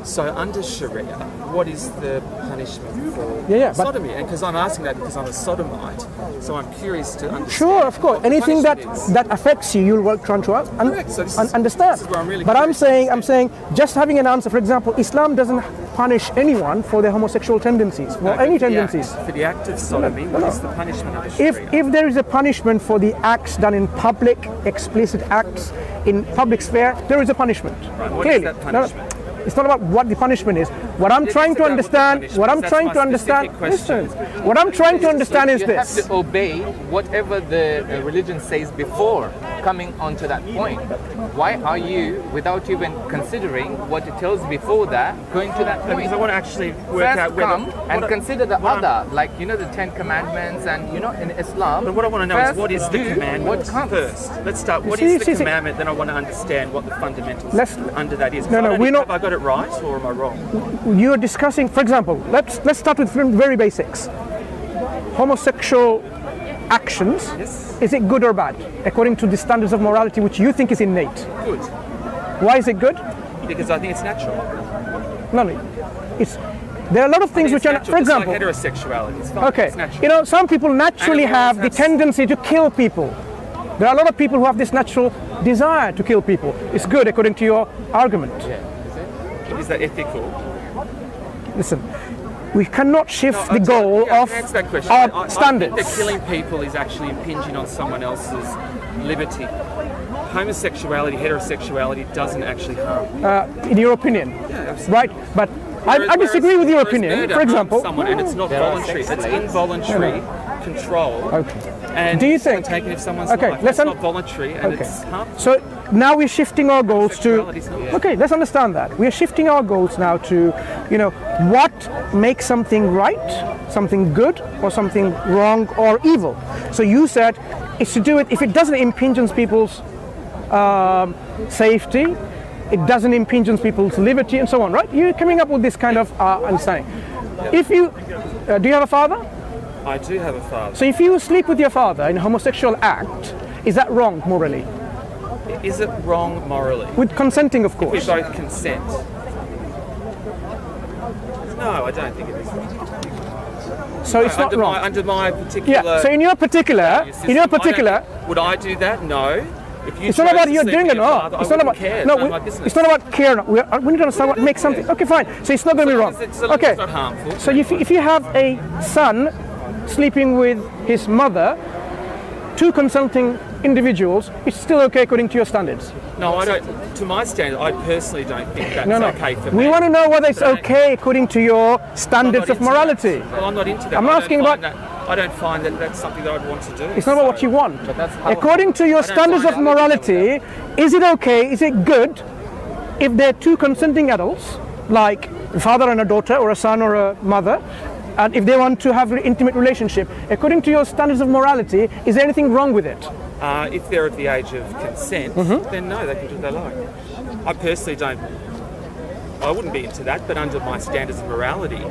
So under Sharia, what is the punishment for sodomy? And because I'm asking that because I'm a sodomite, so I'm curious to understand. Sure, of course. Anything that affects you, you'll try to understand. This is where I'm really but I'm saying, just having an answer. For example, Islam doesn't punish anyone for their homosexual tendencies, for any tendencies. For the act of sodomy, what is the punishment under Sharia? If there is a punishment for the acts done in public, explicit acts in public sphere, there is a punishment. Right, what clearly. is that punishment? It's not about what the punishment is. What I'm trying to understand, listen, what I'm trying to understand is this. You have to obey whatever the religion says before coming onto that point. Why are you, without even considering what it tells before that, going to that point? Because I want to actually work out whether... and consider the other, like, you know, the 10 Commandments and, you know, in Islam. But what I want to know is what is the commandment what comes first. Let's start. What is the commandment? Then I want to understand what the fundamentals under that is. Have I got it right or am I wrong? You're discussing, for example, let's start with very basics. Homosexual actions, is it good or bad according to the standards of morality which you think is innate? Good. Why is it good? Because I think it's natural. No, there are a lot of things which are, for example, like heterosexuality. It's fine. Okay, it's natural. you know, some people naturally have the tendency to kill people. There are a lot of people who have this natural desire to kill people. It's good according to your argument. Is that ethical? Listen, we cannot shift the goal of our standards. I think that killing people is actually impinging on someone else's liberty. Homosexuality, heterosexuality doesn't actually harm. In your opinion, right? But I disagree with your opinion. For example, someone and it's not voluntary; it's involuntary control. Okay. And do you think taking if someone's life, it's not voluntary and it's harmful. So now we're shifting our goals to. Okay, let's understand that. We are shifting our goals now to, you know, what makes something right, something good, or something wrong or evil. So you said it's to do it if it doesn't impinge on people's safety, it doesn't impinge on people's liberty, and so on. Right? You're coming up with this kind of understanding. If you do you have a father? I do have a father. So if you sleep with your father in a homosexual act, is that wrong morally? Is it wrong morally? With consenting, of course. If we both consent. No, I don't think it is wrong. So it's not wrong. Under my particular. Yeah. So in your particular, would I do that? No. If you it's not about you doing it or not. It's not about care. It's not about care. We need to understand what makes something. Okay, fine. So it's not going to be wrong. Okay. It's not harmful. So if you have a son sleeping with his mother, two consenting individuals, it's still okay according to your standards. No, I don't. To my standard, I personally don't think that's okay for me. We want to know whether it's okay according to your standards of morality. Well, I'm not into that. I'm asking about. I don't find that that's something that I'd want to do. It's not about what you want. According to your standards of morality, is it okay, is it good, if there are two consenting adults, like a father and a daughter, or a son or a mother, and if they want to have an intimate relationship, according to your standards of morality, is there anything wrong with it? If they're at the age of consent, then no, they can do what they like. I personally don't. I wouldn't be into that, but under my standards of morality,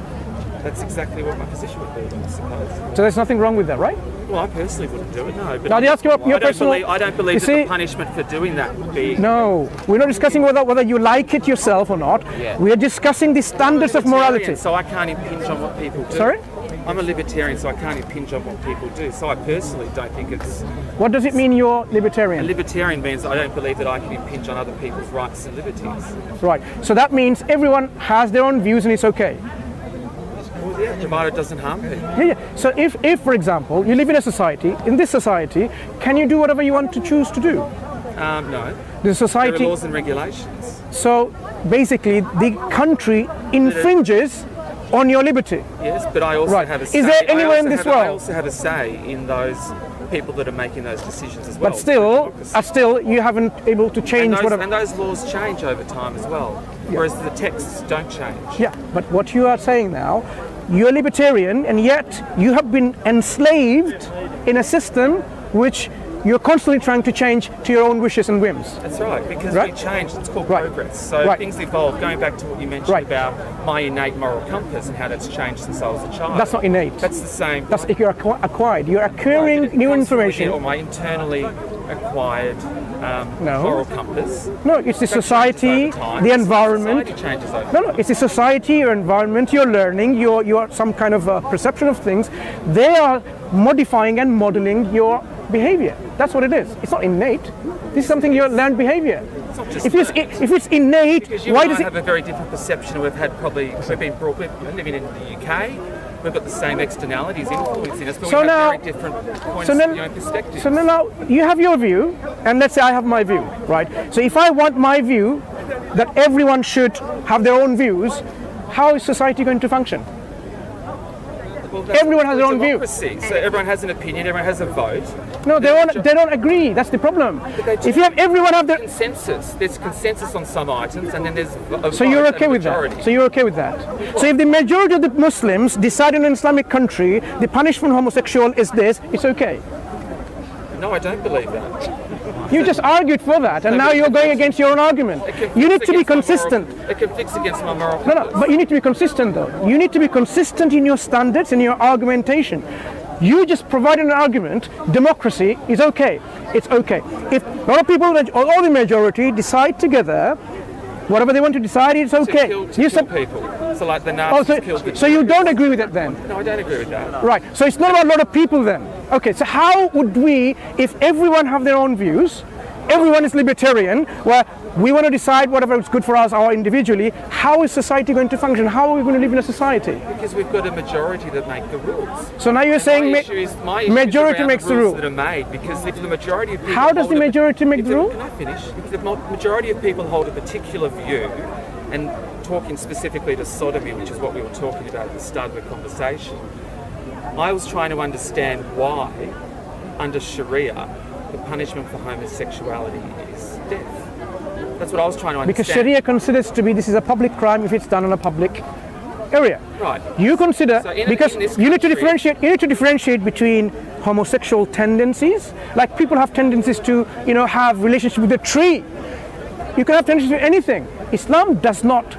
that's exactly what my position would be, I suppose. So there's nothing wrong with that, right? Well, I personally wouldn't do it, no. But now, do you ask about your personal... I don't believe that the punishment for doing that would be... No, we're not discussing whether you like it yourself or not. Yeah. We are discussing the standards of morality. So I can't impinge on what people do. Sorry? I'm a libertarian, so I can't impinge on what people do. So I personally don't think it's... What does it mean you're libertarian? A libertarian means I don't believe that I can impinge on other people's rights and liberties. Right. So that means everyone has their own views and it's okay. Well, yeah, provided it doesn't harm people. Yeah. So if, for example, you live in a society, in this society, can you do whatever you want to choose to do? No. The society... There are laws and regulations. So basically, the country infringes on your liberty. Yes, but I also have a say. Is there anywhere in this world? I also have a say in those people that are making those decisions as well. But still, you haven't able to change whatever. And those laws change over time as well, whereas the texts don't change. Yeah, but what you are saying now, you're libertarian, and yet you have been enslaved in a system which you're constantly trying to change to your own wishes and whims. That's right, because we change, it's called progress. So things evolve, going back to what you mentioned about my innate moral compass and how that's changed since I was a child. That's not innate. That's the same. That's if you're acquired. You're acquiring new information. Or my internally acquired No. moral compass. No, it's the That society, changes over time. the environment. Society changes over No, it's the society, your environment, your learning, your some kind of perception of things. They are modifying and modeling your behavior. That's what it is. It's not innate. This is something you learned behavior. It's not just If it's innate, because you why and does I it? have a very different perception. We've living in the UK. We've got the same externalities influencing us, but So we have now- very different points, So then, perspectives. so now you have your view, and let's say I have my view, right? So if I want my view, that everyone should have their own views, how is society going to function? Well, that's everyone has their own view. democracy. So everyone has an opinion, everyone has a vote. No, they don't agree. That's the problem. If you have everyone have their, Consensus. There's consensus on some items, and then there's a so vote you're and okay a with majority. that. So you're okay with that. So if the majority of the Muslims decide in an Islamic country the punishment for homosexual is this, it's okay. No, I don't believe that. You just argued for that, and now you're going against your own argument. You need to be consistent. It conflicts against my moral No, compass. but you need to be consistent though. You need to be consistent in your standards and your argumentation. You just provided an argument, democracy is okay. It's okay. If a lot of people, or the majority, decide together, whatever they want to decide, it's okay. To kill people. So like the Nazis killed the so you don't agree with it then? No, I don't agree with that. Right. So it's not about a lot of people then. Okay, so how would we, if everyone have their own views, everyone is libertarian, where we want to decide whatever is good for us or individually, how is society going to function? How are we going to live in a society? Because we've got a majority that make the rules. So now you're saying My issue is majority around makes the rules rule. that are made, because if the majority of people How does the hold a- majority make if the rule? Can I finish? If the majority of people hold a particular view, and talking specifically to sodomy, which is what we were talking about at the start of the conversation, I was trying to understand why, under Sharia, the punishment for homosexuality is death. That's what I was trying to understand. Because Sharia considers to be this is a public crime if it's done in a public area. Right. You consider So in because this you need to country- differentiate between homosexual tendencies, like people have tendencies to have relationship with a tree. You can have tendencies with anything. Islam does not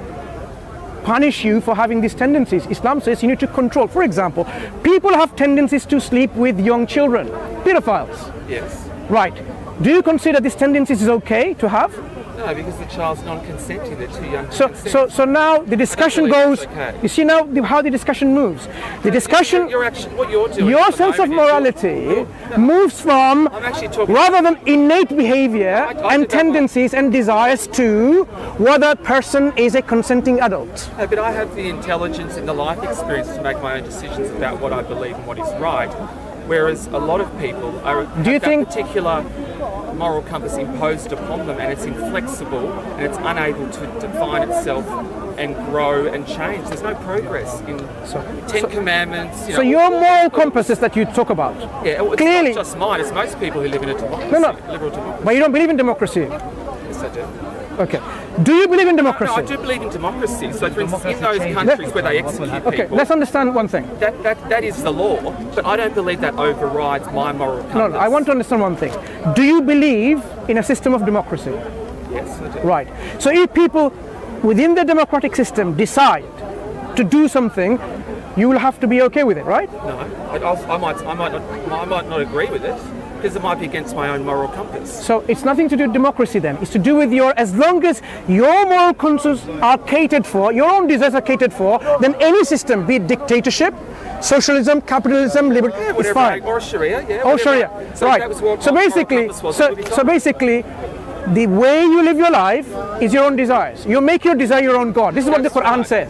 punish you for having these tendencies. Islam says you need to control. For example, people have tendencies to sleep with young children, pedophiles. Yes. Right. Do you consider these tendencies is okay to have? No, because the child's non-consenting. They're too young to consent. So now the discussion believe goes. that's okay. You see now how the discussion moves. The discussion, You're actually, what you're doing your at the sense of moment is morality moves from I'm actually talking rather than innate behavior I and did that tendencies and desires to whether a person is a consenting adult. No, but I have the intelligence and the life experience to make my own decisions about what I believe and what is right, whereas a lot of people Do you have think- that particular moral compass imposed upon them, and it's inflexible and it's unable to define itself and grow and change. There's no progress in Ten Commandments. So your moral compasses that you talk about, yeah, well, it's clearly, not just mine. It's most people who live in a democracy, No. liberal democracy. but you don't believe in democracy. Yes, I do. Okay. Do you believe in No, democracy? I do believe in democracy. So, for instance, in those countries where they execute Okay, people, let's understand one thing. that is the law. But I don't believe that overrides my moral compass. No, I want to understand one thing. Do you believe in a system of democracy? Yes, I do. Right. So if people within the democratic system decide to do something, you will have to be okay with it, right? No, I might not agree with it because it might be against my own moral compass. So it's nothing to do with democracy then. It's to do with as long as your moral conscience are catered for, your own desires are catered for, then any system, be it dictatorship, socialism, capitalism, liberty, it's Whatever, fine. or Sharia, yeah. Or whatever. Sharia, So right. that was what So my moral basically, compass was, so, it would be so fine. basically, the way you live your life is your own desires. You make your desire your own God. This is what the That's Quran right. says.